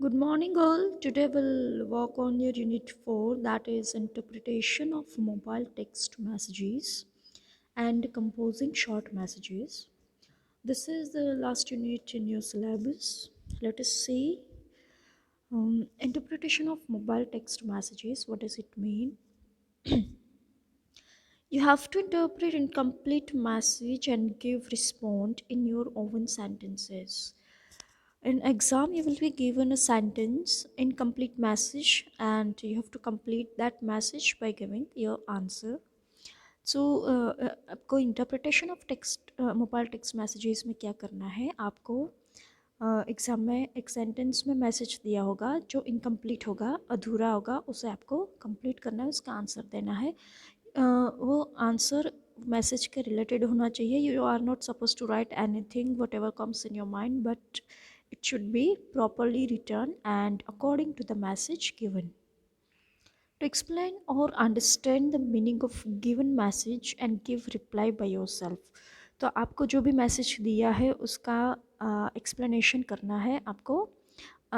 Good morning, all. Today we'll work on your unit 4, that is interpretation of mobile text messages and composing short messages. This is the last unit in your syllabus. Let us see. Interpretation of mobile text messages. What does it mean? You have to interpret incomplete message and give response in your own sentences. In exam, you will be given a sentence, incomplete message, and you have to complete that message by giving your answer. So आपको interpretation of text mobile text messages में क्या करना है आपको exam में एक sentence में message दिया होगा जो इनकम्प्लीट होगा अधूरा होगा उसे आपको कंप्लीट करना है उसका आंसर देना है वो आंसर मैसेज के रिलेटेड होना चाहिए you are not suppose to write anything whatever comes in your mind but it should be properly written and according to the message given. To explain or understand the meaning of given message and give reply by yourself. तो आपको जो भी message दिया है उसका explanation करना है आपको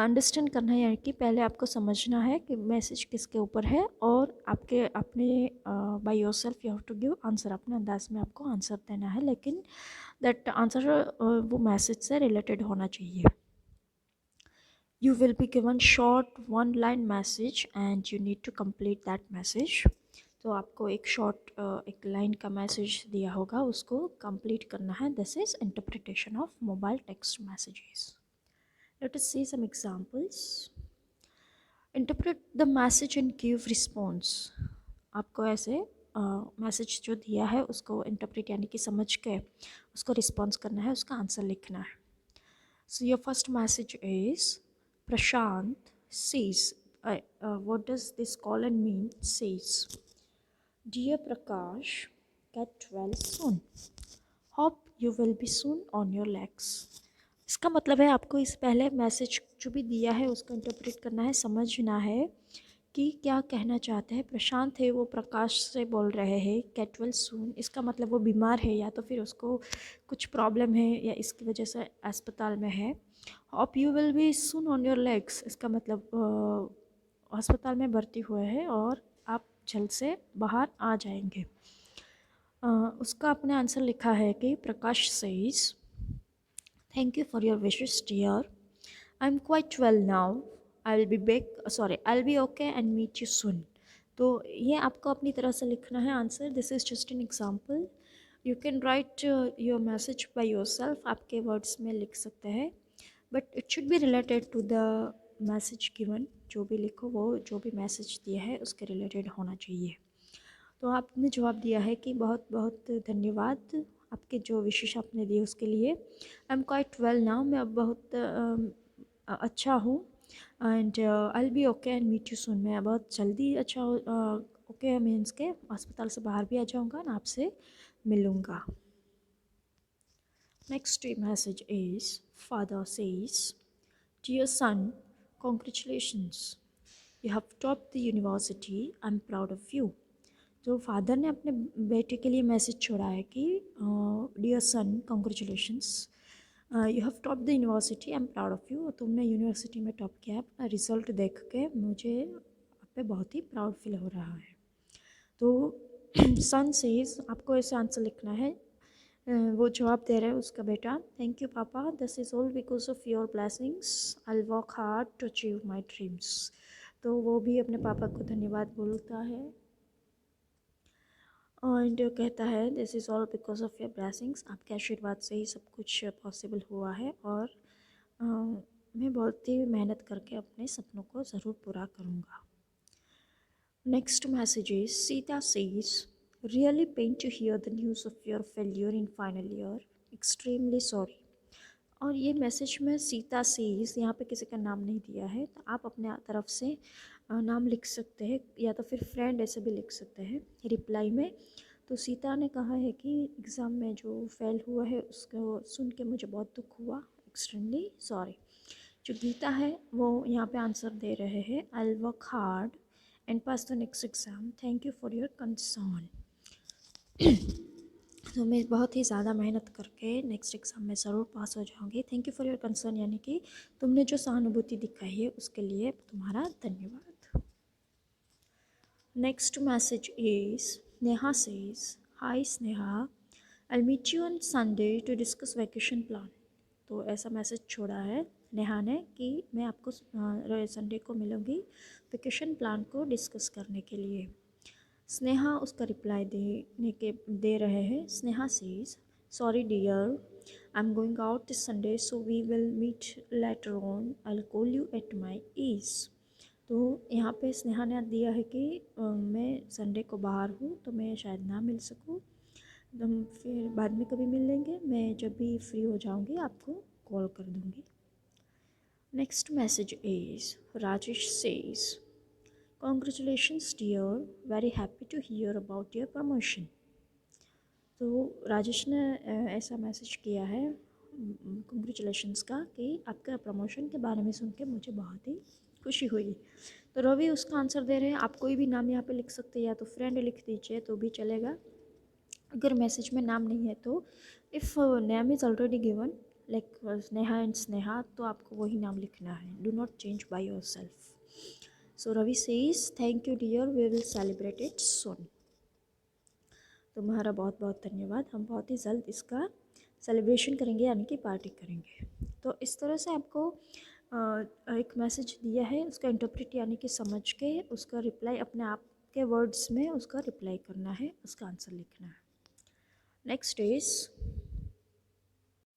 अंडरस्टैंड करना है यानी कि पहले आपको समझना है कि मैसेज किसके ऊपर है और आपके अपने by yourself you have to give answer अपने अंदाज में आपको आंसर देना है लेकिन दैट आंसर वो मैसेज से रिलेटेड होना चाहिए. You will be given short one line message and you need to complete that message. तो आपको एक शॉर्ट एक लाइन का मैसेज दिया होगा उसको कंप्लीट करना है. This is interpretation of mobile text messages. Let us see some examples. Interpret the message and give response. आपको ऐसे मैसेज जो दिया है उसको इंटरप्रेट यानी कि समझ के उसको रिस्पॉन्स करना है उसका आंसर लिखना है. So your first message is Prashant says, what does this colon mean? Says, Dear Prakash, get well soon. Hope you will be soon on your legs. इसका मतलब है आपको इस पहले मैसेज जो भी दिया है उसको इंटरप्रेट करना है समझना है कि क्या कहना चाहते हैं. प्रशांत है वो प्रकाश से बोल रहे हैं गेट वेल सून. इसका मतलब वो बीमार है या तो फिर उसको कुछ प्रॉब्लम है या इसकी वजह से अस्पताल में है. Hope you will be soon on your legs. इसका मतलब अस्पताल में भर्ती हुए हैं और आप जल्द से बाहर आ जाएंगे. उसका अपने आंसर लिखा है कि Prakash says thank you for your wishes dear. I am quite well now. I'll be okay and meet you soon. तो ये आपको अपनी तरह से लिखना है answer. This is just an example. You can write your message by yourself. आपके words में लिख सकते हैं but it should be related to the message given. जो भी लिखो वो जो भी मैसेज दिया है उसके रिलेटेड होना चाहिए. तो आपने जवाब दिया है कि बहुत बहुत धन्यवाद आपके जो विशेष आपने दिए उसके लिए. I am quite well now. मैं अब बहुत अच्छा हूँ. And I be okay and meet you soon. मैं बहुत जल्दी अच्छा ओके मीन्स के अस्पताल से बाहर भी आ जाऊँगा और आपसे मिलूँगा. Next message is father says dear son congratulations you have top the university I am proud of you. तो फादर ने अपने बेटे के लिए मैसेज छोड़ा है कि dear son congratulations you have top the university I am proud of you. तुमने यूनिवर्सिटी में टॉप किया है. अपना रिज़ल्ट देख के मुझे आप पे बहुत ही प्राउड फील हो रहा है. तो सन सेज आपको ऐसे आंसर लिखना है. वो जवाब दे रहे हैं उसका बेटा. Thank you papa. This is all because of your blessings. I will work hard to achieve my dreams. तो वो भी अपने पापा को धन्यवाद बोलता है और कहता है this is all because of your blessings. आपके आशीर्वाद से ही सब कुछ पॉसिबल हुआ है और मैं बहुत ही मेहनत करके अपने सपनों को ज़रूर पूरा करूँगा. Next message is Sita says really pain to hear the news of your failure in final year. Extremely sorry. और ये मैसेज में सीता सेज यहाँ पे किसी का नाम नहीं दिया है तो आप अपने तरफ से नाम लिख सकते हैं या तो फिर फ्रेंड ऐसे भी लिख सकते हैं रिप्लाई में. तो सीता ने कहा है कि एग्ज़ाम में जो फेल हुआ है उसको सुन के मुझे बहुत दुख हुआ. Extremely sorry. जो गीता है वो यहाँ पे आंसर दे रहे हैं आई will work hard and pass the next exam. Thank you for your concern. तो मैं बहुत ही ज़्यादा मेहनत करके नेक्स्ट एग्ज़ाम में ज़रूर पास हो जाऊँगी। Thank you for your concern, यानी कि तुमने जो सहानुभूति दिखाई है उसके लिए तुम्हारा धन्यवाद। Next message is Neha says, Hi Sneha, I'll meet you on Sunday to discuss vacation plan. तो ऐसा मैसेज छोड़ा है नेहा ने कि मैं आपको संडे को मिलूँगी वेकेशन प्लान को डिस्कस करने के लिए। स्नेहा उसका रिप्लाई दे रहे हैं। Sneha says, sorry dear, I am going out this Sunday so we will meet later on, I will call you at my ease. तो यहाँ पे स्नेहा ने दिया है कि मैं संडे को बाहर हूँ तो मैं शायद ना मिल सकूँ, हम फिर बाद में कभी मिल लेंगे, मैं जब भी फ्री हो जाऊँगी आपको कॉल कर दूँगी। Next message is Rajesh says, congratulations dear, very happy to hear about your promotion. तो राजेश ने ऐसा मैसेज किया है कॉन्ग्रेचुलेशंस का कि आपका प्रमोशन के बारे में सुन के मुझे बहुत ही खुशी हुई। तो रवि उसका आंसर दे रहे हैं, आप कोई भी नाम यहाँ पे लिख सकते हैं, या तो फ्रेंड लिख दीजिए तो भी चलेगा। अगर मैसेज में नाम नहीं है तो if name is already given like Sneha and Sneha, तो आपको वही नाम लिखना है, do not change by yourself. So Ravi says, thank you dear, we will celebrate it soon. तुम्हारा बहुत बहुत धन्यवाद, हम बहुत ही जल्द इसका सेलिब्रेशन करेंगे, यानी कि पार्टी करेंगे। तो इस तरह से आपको एक मैसेज दिया है, उसका इंटरप्रेट यानी कि समझ के उसका रिप्लाई अपने आप के वर्ड्स में उसका रिप्लाई करना है, उसका आंसर लिखना है।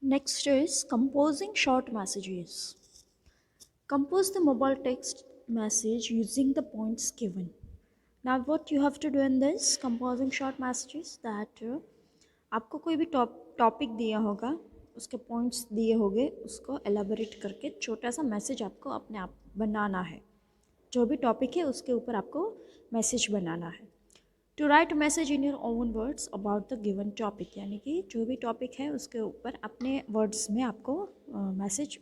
Next is composing short messages. Compose the mobile text message using the points given. Now what you have to do in this composing short messages, that आपको कोई भी टॉपिक दिया होगा, उसके पॉइंट्स दिए होंगे, उसको एलाबोरेट करके छोटा सा मैसेज आपको अपने आप बनाना है। जो भी टॉपिक है उसके ऊपर आपको मैसेज बनाना है। To write message in your own words about the given topic, यानी कि जो भी टॉपिक है उसके ऊपर अपने वर्ड्स में आपको मैसेज,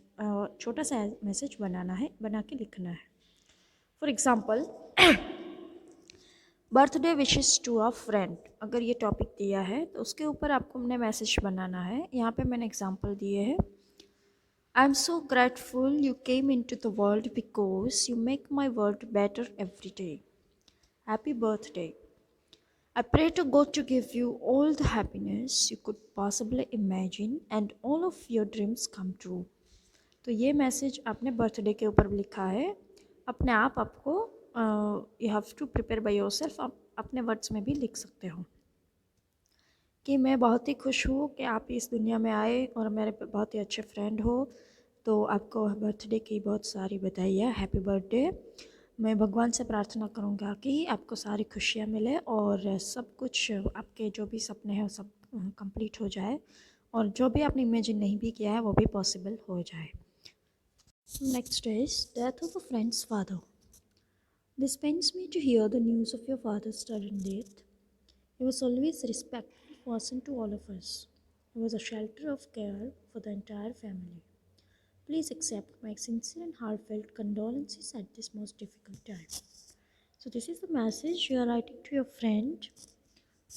छोटा सा मैसेज बनाना है, बना के लिखना है। For example, birthday wishes to a friend, अगर ये टॉपिक दिया है तो उसके ऊपर आपको अपने मैसेज बनाना है। यहाँ पे मैंने एग्जांपल दिए हैं, I am so grateful you came into the world because you make my world better every day, happy birthday, I pray to God to give you all the happiness you could possibly imagine and all of your dreams come true. तो ये message आपने birthday के ऊपर लिखा है, अपने आप आपको you have to prepare by yourself, आप अपने वर्ड्स में भी लिख सकते हो कि मैं बहुत ही खुश हूँ कि आप इस दुनिया में आए और मेरे बहुत ही अच्छे फ्रेंड हो, तो आपको बर्थडे की बहुत सारी बधाइयाँ, हैप्पी बर्थडे। मैं भगवान से प्रार्थना करूँगा कि आपको सारी खुशियाँ मिले और सब कुछ आपके जो भी सपने हैं वो सब कंप्लीट हो जाए, और जो भी आपने इमेजिन नहीं भी किया है वो भी पॉसिबल हो जाए। Next is death of a friend's father. This pains me to hear the news of your father's sudden death. He was always a respectful person to all of us. He was a shelter of care for the entire family. Please accept my sincere and heartfelt condolences at this most difficult time. So this is the message you are writing to your friend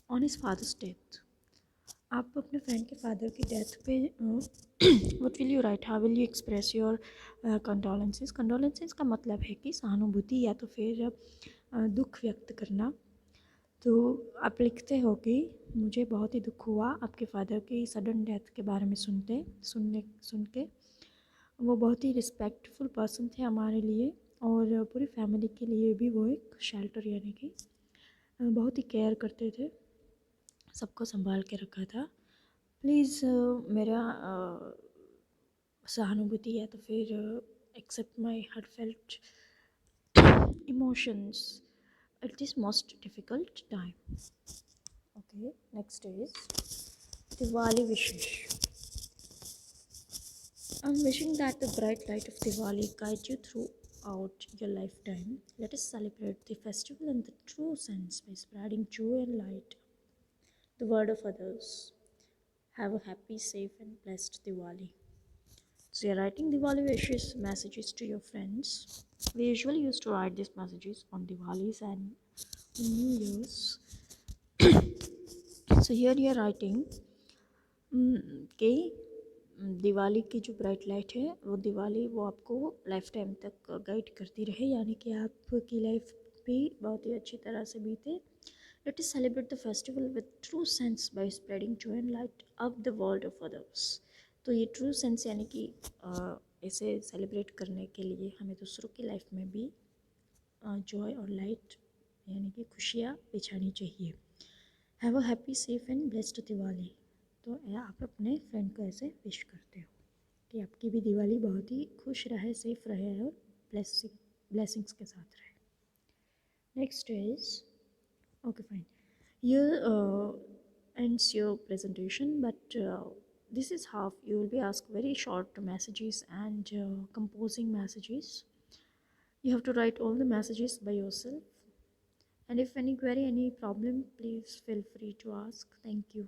on his father's death. आप अपने friend के father की death पे what will you right, how will you express your condolences. Condolences का मतलब है कि सहानुभूति या तो फिर दुख व्यक्त करना। तो आप लिखते हो कि मुझे बहुत ही दुख हुआ आपके फादर की सडन डेथ के बारे में सुन के। वो बहुत ही रिस्पेक्टफुल पर्सन थे हमारे लिए, और पूरी फैमिली के लिए भी वो एक शेल्टर, यानी कि बहुत ही केयर करते थे, सबको संभाल के रखा था। प्लीज़ मेरा सहानुभूति या तो फिर accept my heartfelt emotions at this most difficult time. Okay, next is Diwali wishes. I'm wishing that the bright light of Diwali guide you throughout your lifetime. Let us celebrate the festival in the true sense by spreading joy and light. The word of others. Have a happy, safe, and blessed Diwali. So you're writing Diwali wishes messages to your friends. We usually used to write these messages on Diwalis and New Year's. So here you are writing कि दिवाली की जो bright light है वो दिवाली वो आपको life time तक guide करती रहे, यानी कि आपकी लाइफ भी बहुत ही अच्छी तरह से बीते. Let us celebrate the festival with true sense by spreading joy and light up the world of others. तो ये ट्रू सेंस यानी कि इसे सेलिब्रेट करने के लिए हमें दूसरों की लाइफ में भी जॉय और लाइट यानी कि खुशियाँ बिछानी चाहिए. Have a happy safe and blessed Diwali. तो आप अपने फ्रेंड को ऐसे विश करते हो कि आपकी भी दिवाली बहुत ही खुश रहे, सेफ रहे और ब्लेसिंग्स के साथ रहे. Next is okay fine. Here ends your presentation, but this is half. You will be asked very short messages and composing messages. You have to write all the messages by yourself. And if any query, any problem, please feel free to ask. Thank you.